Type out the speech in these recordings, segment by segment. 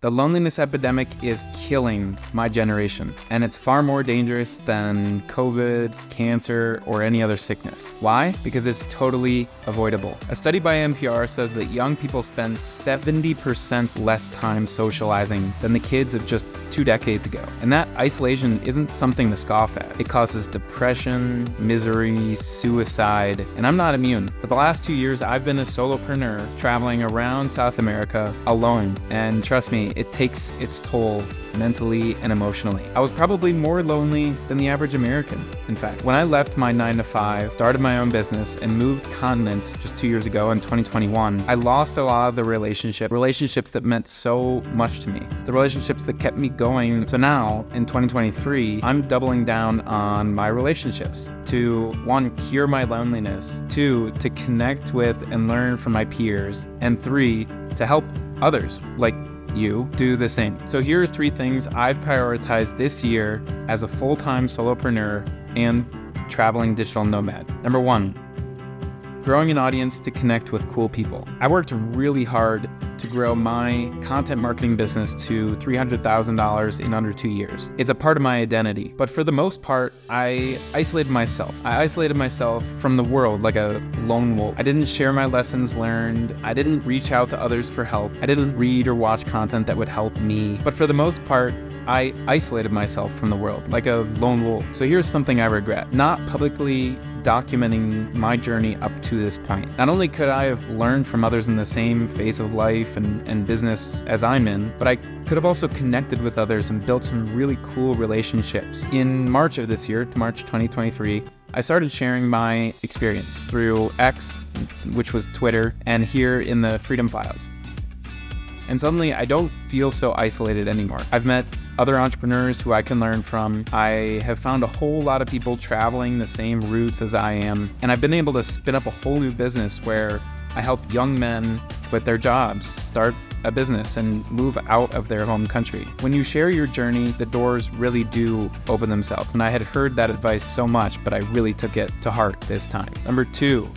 The loneliness epidemic is killing my generation, and it's far more dangerous than COVID, cancer, or any other sickness. Why? Because it's totally avoidable. A study by NPR says that young people spend 70% less time socializing than the kids of just 2 decades ago. And that isolation isn't something to scoff at. It causes depression, misery, suicide, and I'm not immune. For the last 2 years, I've been a solopreneur traveling around South America alone, and trust me, it takes its toll mentally and emotionally. I was probably more lonely than the average American, in fact. When I left my 9-to-5, started my own business, and moved continents just 2 years ago in 2021, I lost a lot of the relationships that meant so much to me, the relationships that kept me going. So now, in 2023, I'm doubling down on my relationships to, 1, cure my loneliness, 2, to connect with and learn from my peers, and 3, to help others like you do the same. So here are 3 things I've prioritized this year as a full-time solopreneur and traveling digital nomad. Number 1, growing an audience to connect with cool people. I worked really hard to grow my content marketing business to $300,000 in under 2 years. It's a part of my identity, but for the most part, I isolated myself. I isolated myself from the world like a lone wolf. I didn't share my lessons learned. I didn't reach out to others for help. I didn't read or watch content that would help me. But for the most part, I isolated myself from the world like a lone wolf. So here's something I regret: not publicly documenting my journey up to this point. Not only could I have learned from others in the same phase of life and business as I'm in, but I could have also connected with others and built some really cool relationships. In March of this year, March 2023, I started sharing my experience through X, which was Twitter, and here in the Freedom Files. And suddenly I don't feel so isolated anymore. I've met other entrepreneurs who I can learn from. I have found a whole lot of people traveling the same routes as I am. And I've been able to spin up a whole new business where I help young men quit their jobs, start a business, and move out of their home country. When you share your journey, the doors really do open themselves. And I had heard that advice so much, but I really took it to heart this time. Number 2,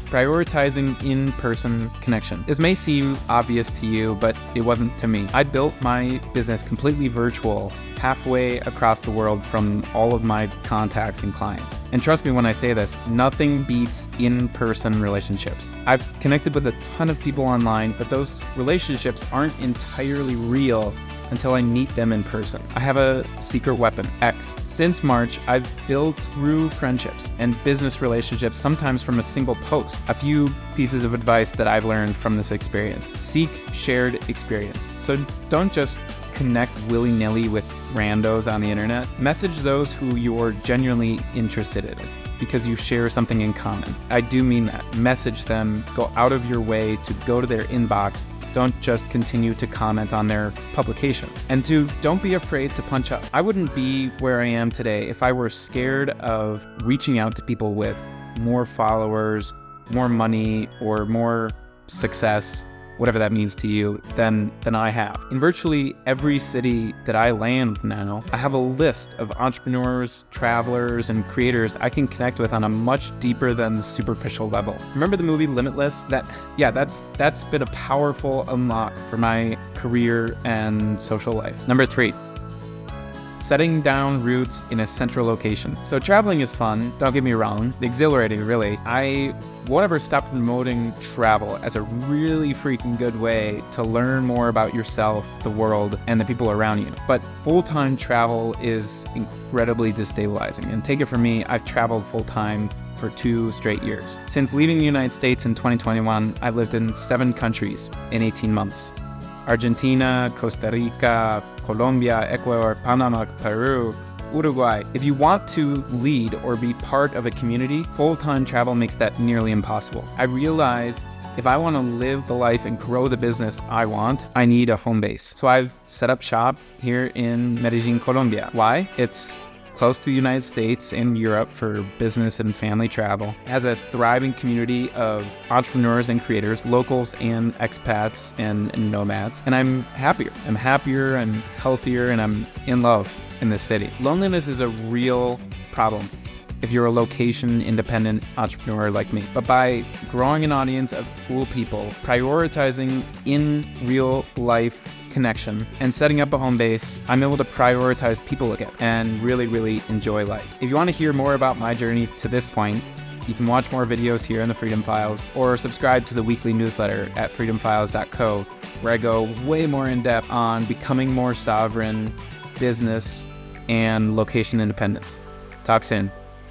prioritizing in-person connection. This may seem obvious to you, but it wasn't to me. I built my business completely virtual, halfway across the world from all of my contacts and clients. And trust me when I say this, nothing beats in-person relationships. I've connected with a ton of people online, but those relationships aren't entirely real until I meet them in person. I have a secret weapon, X. Since March, I've built through friendships and business relationships, sometimes from a single post. A few pieces of advice that I've learned from this experience: seek shared experience. So don't just connect willy-nilly with randos on the internet. Message those who you're genuinely interested in, because you share something in common. I do mean that. Message them, go out of your way to go to their inbox. Don't just continue to comment on their publications. And 2, don't be afraid to punch up. I wouldn't be where I am today if I were scared of reaching out to people with more followers, more money, or more success, whatever that means to you, than I have. In virtually every city that I land now, I have a list of entrepreneurs, travelers, and creators I can connect with on a much deeper than superficial level. Remember the movie Limitless? That's been a powerful unlock for my career and social life. Number 3, setting down roots in a central location. So traveling is fun, don't get me wrong, exhilarating really. I won't ever stop promoting travel as a really freaking good way to learn more about yourself, the world, and the people around you. But full-time travel is incredibly destabilizing. And take it from me, I've traveled full-time for 2 straight years. Since leaving the United States in 2021, I've lived in 7 countries in 18 months. Argentina, Costa Rica, Colombia, Ecuador, Panama, Peru, Uruguay. If you want to lead or be part of a community, full-time travel makes that nearly impossible. I realized if I want to live the life and grow the business I want, I need a home base. So I've set up shop here in Medellin, Colombia. Why? It's close to the United States and Europe for business and family travel. It has a thriving community of entrepreneurs and creators, locals and expats and nomads. And I'm happier, I'm healthier, and I'm in love in this city. Loneliness is a real problem if you're a location-independent entrepreneur like me. But by growing an audience of cool people, prioritizing in real life connection, and setting up a home base, I'm able to prioritize people again and really enjoy life. If you want to hear more about my journey to this point, you can watch more videos here in the Freedom Files or subscribe to the weekly newsletter at freedomfiles.co, where I go way more in depth on becoming more sovereign, business, and location independence. Talk soon.